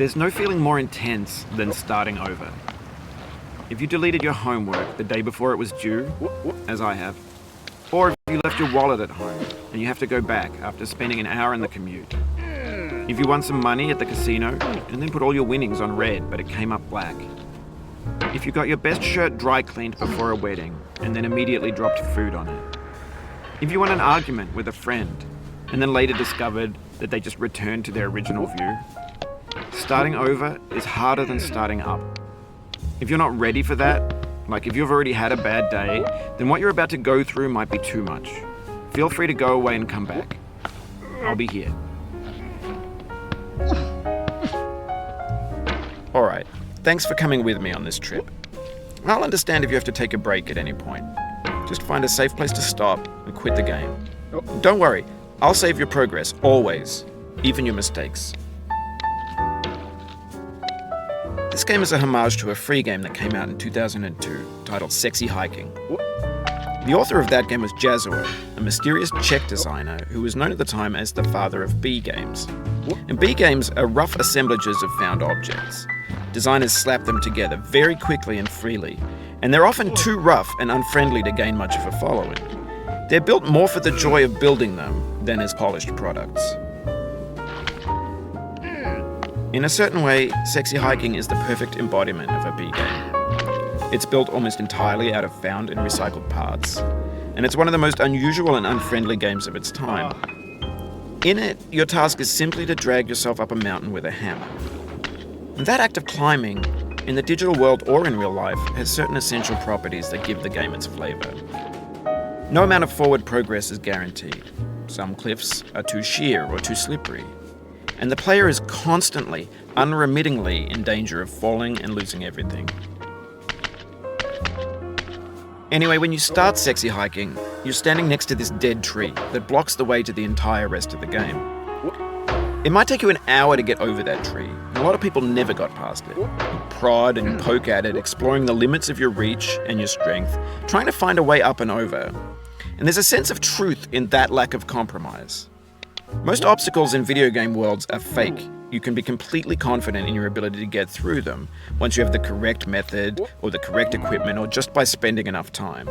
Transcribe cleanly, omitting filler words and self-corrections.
There's no feeling more intense than starting over. If you deleted your homework the day before it was due, as I have, or if you left your wallet at home and you have to go back after spending an hour in the commute. If you won some money at the casino and then put all your winnings on red but it came up black. If you got your best shirt dry cleaned before a wedding and then immediately dropped food on it. If you won an argument with a friend and then later discovered that they just returned to their original view. Starting over is harder than starting up. If you're not ready for that, like if you've already had a bad day, then what you're about to go through might be too much. Feel free to go away and come back. I'll be here. Alright, thanks for coming with me on this trip. I'll understand if you have to take a break at any point. Just find a safe place to stop and quit the game. Don't worry, I'll save your progress, always, even your mistakes. This game is a homage to a free game that came out in 2002, titled Sexy Hiking. The author of that game was Jazor, a mysterious Czech designer who was known at the time as the father of B games. And B games are rough assemblages of found objects. Designers slap them together very quickly and freely, and they're often too rough and unfriendly to gain much of a following. They're built more for the joy of building them than as polished products. In a certain way, Sexy Hiking is the perfect embodiment of a B game. It's built almost entirely out of found and recycled parts, and it's one of the most unusual and unfriendly games of its time. In it, your task is simply to drag yourself up a mountain with a hammer. And that act of climbing, in the digital world or in real life, has certain essential properties that give the game its flavor. No amount of forward progress is guaranteed. Some cliffs are too sheer or too slippery. And the player is constantly, unremittingly in danger of falling and losing everything. Anyway, when you start Sexy Hiking, you're standing next to this dead tree that blocks the way to the entire rest of the game. It might take you an hour to get over that tree, and a lot of people never got past it. You prod and poke at it, exploring the limits of your reach and your strength, trying to find a way up and over. And there's a sense of truth in that lack of compromise. Most obstacles in video game worlds are fake. You can be completely confident in your ability to get through them once you have the correct method or the correct equipment or just by spending enough time.